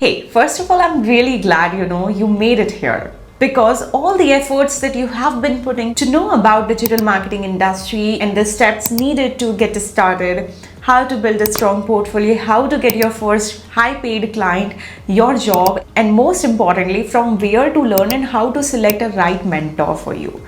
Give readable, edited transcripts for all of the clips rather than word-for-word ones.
Hey, first of all, I'm really glad you made it here because all the efforts that you have been putting to know about digital marketing industry and the steps needed to get started, how to build a strong portfolio, how to get your first high paid client, your job, and most importantly, from where to learn and how to select a right mentor for you.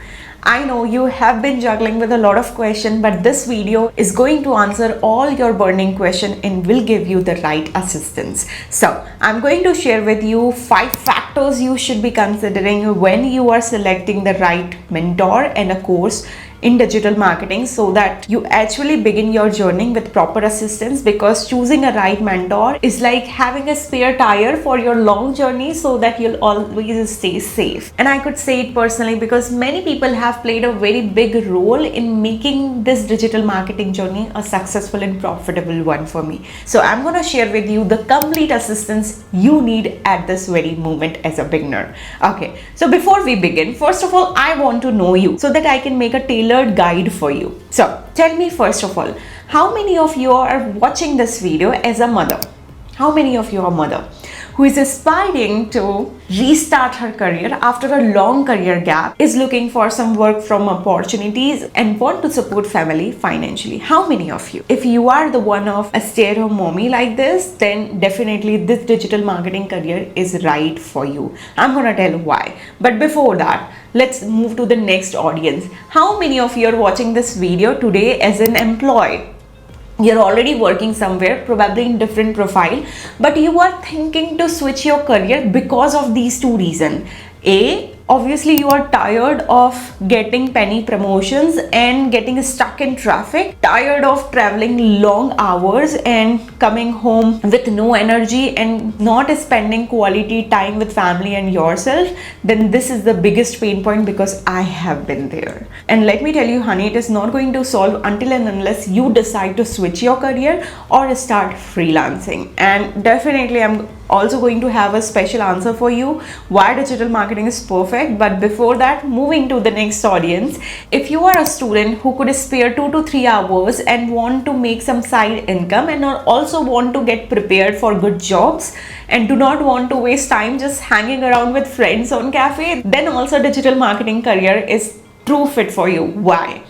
I know you have been juggling with a lot of questions, but this video is going to answer all your burning questions and will give you the right assistance. So I'm going to share with you 5 factors you should be considering when you are selecting the right mentor and a course in digital marketing so that you actually begin your journey with proper assistance, because choosing a right mentor is like having a spare tire for your long journey so that you'll always stay safe. And I could say it personally because many people have played a very big role in making this digital marketing journey a successful and profitable one for me. So I'm going to share with you the complete assistance you need at this very moment as a beginner. Okay, so before we begin, first of all, I want to know you so that I can make a tailored guide for you. So tell me first of all, how many of you are watching this video as a mother? How many of you are mother who is aspiring to restart her career after a long career gap, is looking for some work from opportunities and want to support family financially? How many of you? If you are the one of a stay-at-home mommy like this, then definitely this digital marketing career is right for you. I'm gonna tell why. But before that, let's move to the next audience. How many of you are watching this video today as an employee? You're already working somewhere, probably in different profile, but you are thinking to switch your career because of these two reasons. A, obviously you are tired of getting penny promotions and getting stuck in traffic, tired of traveling long hours and coming home with no energy and not spending quality time with family and yourself. Then this is the biggest pain point, because I have been there. And let me tell you, honey, it is not going to solve until and unless you decide to switch your career or start freelancing. And definitely I'm also going to have a special answer for you why digital marketing is perfect. But before that, moving to the next audience, if you are a student who could spare 2 to 3 hours and want to make some side income and also want to get prepared for good jobs and do not want to waste time just hanging around with friends on cafe, then also digital marketing career is true fit for you. Why?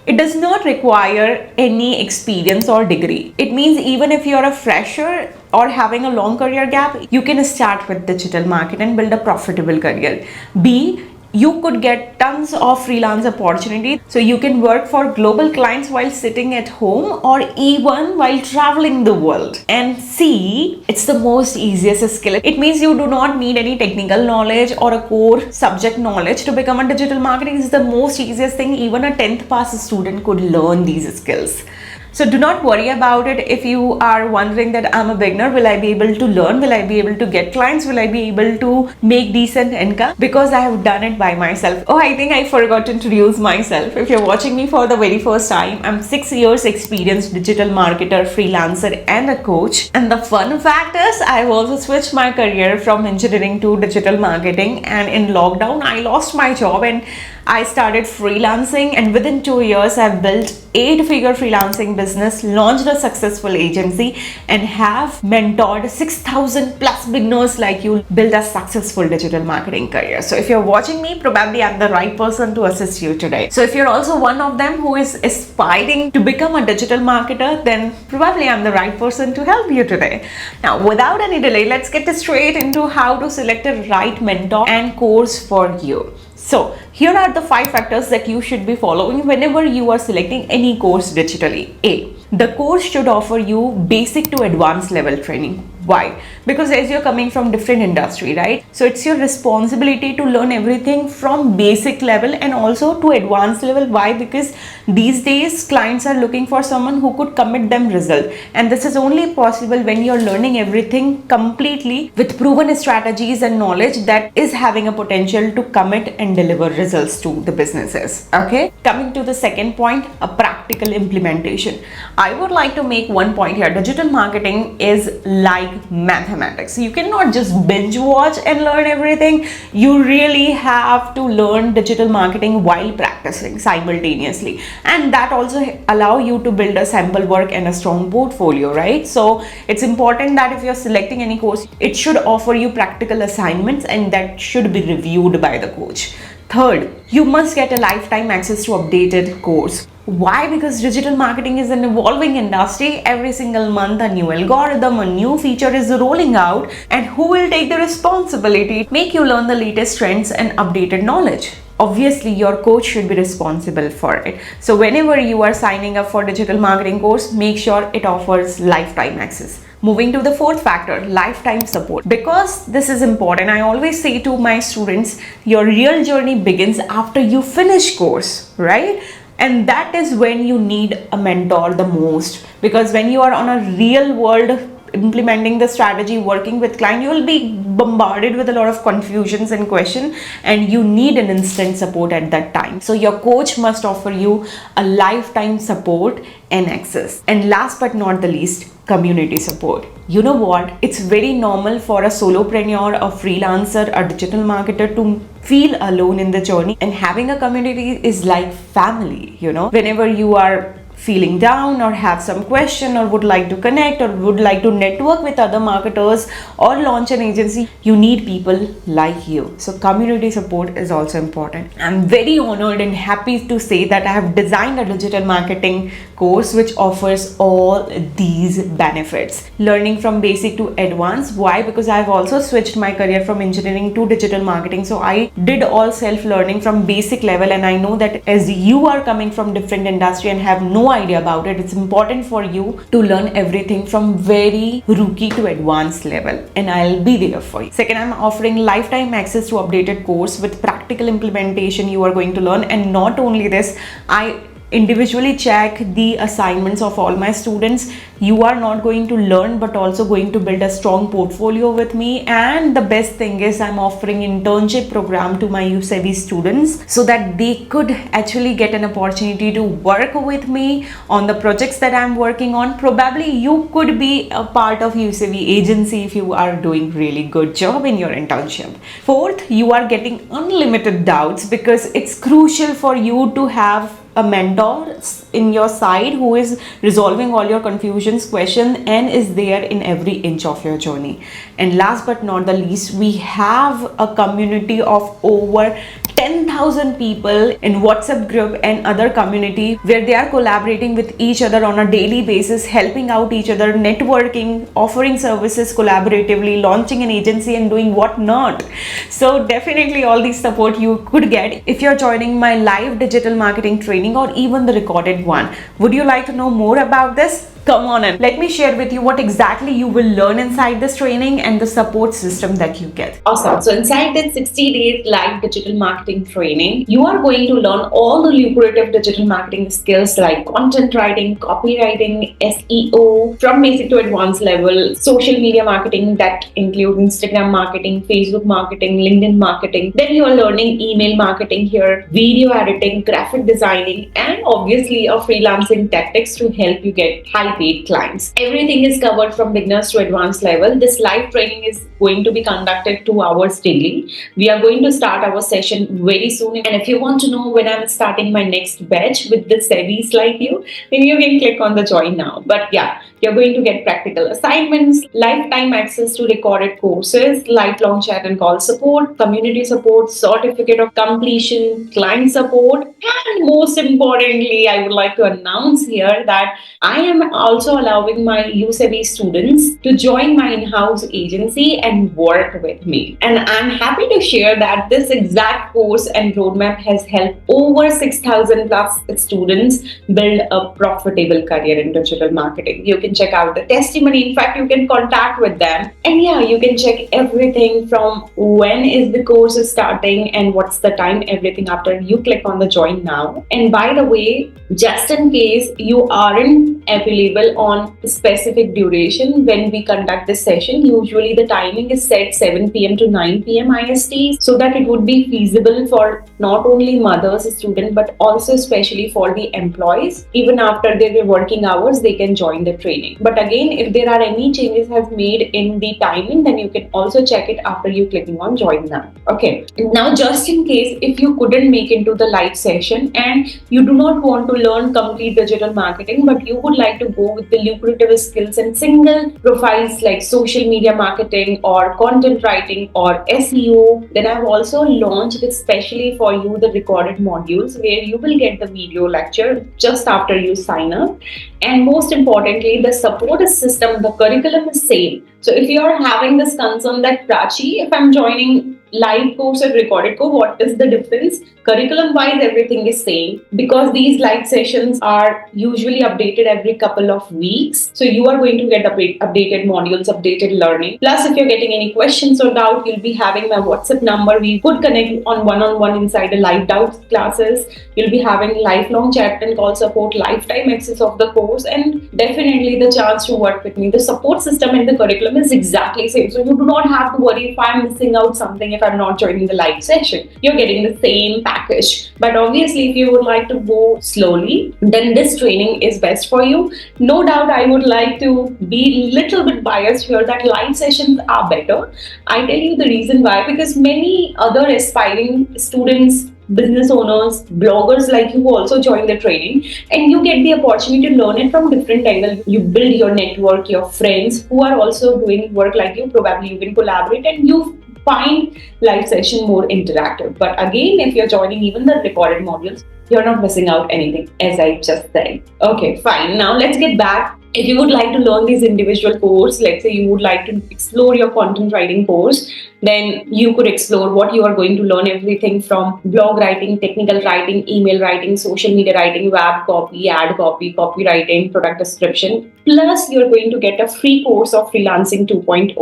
It does not require any experience or degree. It means even if you're a fresher or having a long career gap, you can start with digital marketing and build a profitable career. B, you could get tons of freelance opportunity, so you can work for global clients while sitting at home or even while traveling the world. And C, it's the most easiest skill. It means you do not need any technical knowledge or a core subject knowledge to become a digital marketing. Is the most easiest thing. Even a 10th pass student could learn these skills. So do not worry about it. If you are wondering that I'm a beginner, will I be able to learn? Will I be able to get clients? Will I be able to make decent income? Because I have done it by myself. Oh, I think I forgot to introduce myself. If you're watching me for the very first time, I'm 6 years experienced digital marketer, freelancer, and a coach. And the fun fact is, I've also switched my career from engineering to digital marketing. And in lockdown, I lost my job and I started freelancing, and within 2 years I've built 8-figure freelancing business, launched a successful agency, and have mentored 6,000 plus beginners like you build a successful digital marketing career. So if you're watching me, probably I'm the right person to assist you today. So if you're also one of them who is aspiring to become a digital marketer, then probably I'm the right person to help you today. Now, without any delay, let's get straight into how to select a right mentor and course for you. So here are the 5 factors that you should be following whenever you are selecting any course digitally. A, the course should offer you basic to advanced level training. Why? Because as you're coming from different industry, right? So it's your responsibility to learn everything from basic level and also to advanced level. Why? Because these days clients are looking for someone who could commit them result. And this is only possible when you're learning everything completely with proven strategies and knowledge that is having a potential to commit and deliver results to the businesses. Okay. Coming to the second point, a practical implementation. I would like to make one point here. Digital marketing is like like mathematics. You cannot just binge watch and learn everything. You really have to learn digital marketing while practicing simultaneously, and that also allow you to build a sample work and a strong portfolio, right? So it's important that if you're selecting any course, it should offer you practical assignments and that should be reviewed by the coach. Third, you must get a lifetime access to updated course. Why? Because digital marketing is an evolving industry. Every single month a new algorithm, a new feature is rolling out, and who will take the responsibility to make you learn the latest trends and updated knowledge? Obviously, your coach should be responsible for it. So whenever you are signing up for digital marketing course, make sure it offers lifetime access. Moving to the fourth factor, lifetime support. Because this is important, I always say to my students, your real journey begins after you finish course, right? And that is when you need a mentor the most, because when you are on a real world implementing the strategy, working with client, you will be bombarded with a lot of confusions and question, and you need an instant support at that time. So your coach must offer you a lifetime support and access. And last but not the least, community support. You know what? It's very normal for a solopreneur, a freelancer, a digital marketer to feel alone in the journey, and having a community is like family, you know. Whenever you are feeling down or have some question or would like to connect or would like to network with other marketers or launch an agency, you need people like you. So community support is also important. I'm very honored and happy to say that I have designed a digital marketing course which offers all these benefits. Learning from basic to advanced. Why? Because I've also switched my career from engineering to digital marketing. So I did all self-learning from basic level, and I know that as you are coming from different industry and have no idea about it, it's important for you to learn everything from very rookie to advanced level, and I'll be there for you. Second, I'm offering lifetime access to updated course with practical implementation you are going to learn. And not only this, I individually check the assignments of all my students. You are not going to learn but also going to build a strong portfolio with me. And the best thing is I'm offering internship program to my USAV students so that they could actually get an opportunity to work with me on the projects that I'm working on. Probably you could be a part of USAV agency if you are doing really good job in your internship. Fourth, you are getting unlimited doubts, because it's crucial for you to have a mentor in your side who is resolving all your confusions, question, and is there in every inch of your journey. And last but not the least, we have a community of over 10,000 people in WhatsApp group and other community where they are collaborating with each other on a daily basis, helping out each other, networking, offering services collaboratively, launching an agency and doing what not. So definitely all these support you could get if you're joining my live digital marketing training or even the recorded one. Would you like to know more about this? Come on in. Let me share with you what exactly you will learn inside this training and the support system that you get. Awesome. So inside this 60 days live digital marketing training, you are going to learn all the lucrative digital marketing skills like content writing, copywriting, SEO, from basic to advanced level, social media marketing that include Instagram marketing, Facebook marketing, LinkedIn marketing. Then you are learning email marketing here, video editing, graphic designing, and obviously a freelancing tactics to help you get high paid clients. Everything is covered from beginners to advanced level. This live training is going to be conducted 2 hours daily. We are going to start our session very soon. And if you want to know when I'm starting my next batch with the savvies like you, then you can click on the join now. But yeah, you're going to get practical assignments, lifetime access to recorded courses, lifelong chat and call support, community support, certificate of completion, client support, and most importantly, I would like to announce here that I am also allowing my USAV students to join my in-house agency and work with me. And I'm happy to share that this exact course and roadmap has helped over 6,000 plus students build a profitable career in digital marketing. You can check out the testimony. In fact, you can contact with them. And yeah, you can check everything from when is the course starting and what's the time, everything after you click on the join now. And by the way, just in case you aren't affiliated flexible on specific duration when we conduct this session. Usually the timing is set 7 p.m. to 9 p.m. IST, so that it would be feasible for not only mothers, students, but also especially for the employees. Even after their working hours, they can join the training. But again, if there are any changes have made in the timing, then you can also check it after you clicking on join now. Okay. Now, just in case if you couldn't make into the live session and you do not want to learn complete digital marketing, but you would like to go with the lucrative skills and single profiles like social media marketing or content writing or SEO, then I've also launched especially for you the recorded modules where you will get the video lecture just after you sign up. And most importantly, the support system, the curriculum is same. So if you are having this concern that Prachi, if I'm joining live course or recorded course, what is the difference? Curriculum wise, everything is same because these live sessions are usually updated every couple of weeks. So you are going to get updated modules, updated learning. Plus, if you're getting any questions or doubt, you'll be having my WhatsApp number. We could connect on one-on-one inside the live doubts classes. You'll be having lifelong chat and call support, lifetime access of the course, and definitely the chance to work with me. The support system and the curriculum is exactly same. So you do not have to worry if I'm missing out something, if I'm not joining the live session. You're getting the same package. But obviously, if you would like to go slowly, then this training is best for you. No doubt, I would like to be little bit biased here that live sessions are better. I tell you the reason why, because many other aspiring students, business owners, bloggers like you also join the training and you get the opportunity to learn it from different angles. You build your network, your friends who are also doing work like you, probably you can collaborate and you find live session more interactive. But again, if you're joining even the recorded modules, you're not missing out anything, as I just said. Okay, fine. Now let's get back. If you would like to learn these individual course, let's say you would like to explore your content writing course, then you could explore what you are going to learn, everything from blog writing, technical writing, email writing, social media writing, web copy, ad copy, copywriting, product description. Plus, you're going to get a free course of Freelancing 2.0,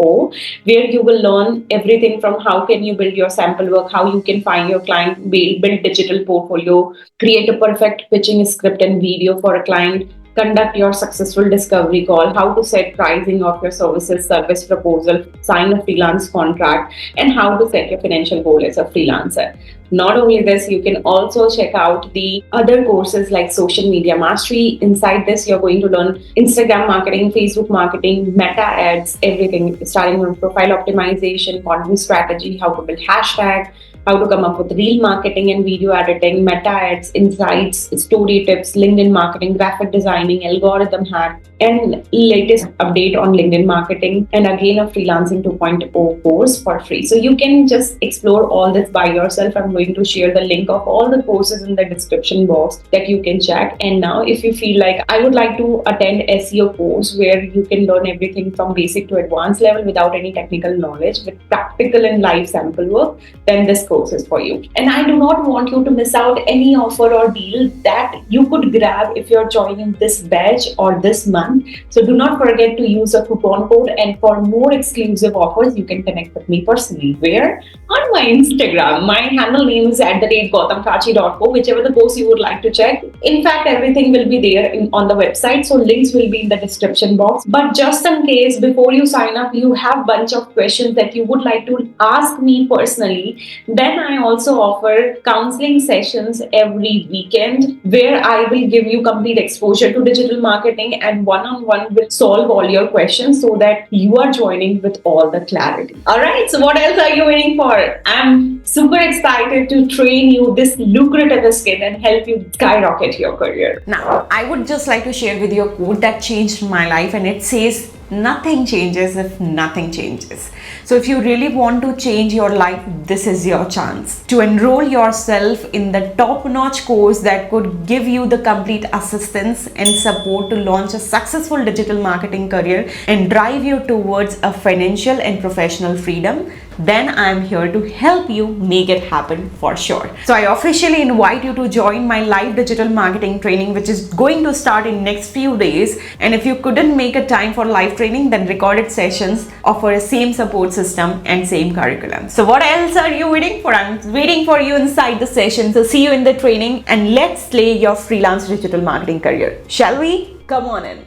where you will learn everything from how can you build your sample work, how you can find your client, build digital portfolio, create a perfect pitching script and video for a client, conduct your successful discovery call, how to set pricing of your services, service proposal, sign a freelance contract, and how to set your financial goal as a freelancer. Not only this, you can also check out the other courses like social media mastery. Inside this, you're going to learn Instagram marketing, Facebook marketing, meta ads, everything, starting from profile optimization, content strategy, how to build hashtag, how to come up with reel marketing and video editing, meta ads, insights, story tips, LinkedIn marketing, graphic designing, algorithm hack, and latest update on LinkedIn marketing, and again a Freelancing 2.0 course for free. So you can just explore all this by yourself. I'm going to share the link of all the courses in the description box that you can check. And now if you feel like I would like to attend SEO course where you can learn everything from basic to advanced level without any technical knowledge with practical and live sample work, then this course is for you. And I do not want you to miss out any offer or deal that you could grab if you're joining this batch or this month. So do not forget to use a coupon code, and for more exclusive offers, you can connect with me personally. Where? On my Instagram. My handle name is @gautamprachi.co, whichever the course you would like to check. In fact, everything will be there on the website, so links will be in the description box. But just in case, before you sign up, you have bunch of questions that you would like to ask me personally, then I also offer counseling sessions every weekend where I will give you complete exposure to digital marketing, and one-on-one will solve all your questions so that you are joining with all the clarity. Alright, so what else are you waiting for? I'm super excited to train you this lucrative skill and help you skyrocket your career. Now, I would just like to share with you a quote that changed my life, and it says, nothing changes if nothing changes. So if you really want to change your life, this is your chance to enroll yourself in the top-notch course that could give you the complete assistance and support to launch a successful digital marketing career and drive you towards a financial and professional freedom. Then I'm here to help you make it happen for sure. So I officially invite you to join my live digital marketing training, which is going to start in next few days. And if you couldn't make a time for live training, then recorded sessions offer a same support system and same curriculum. So what else are you waiting for? I'm waiting for you inside the session. So see you in the training, and let's slay your freelance digital marketing career. Shall we? Come on in.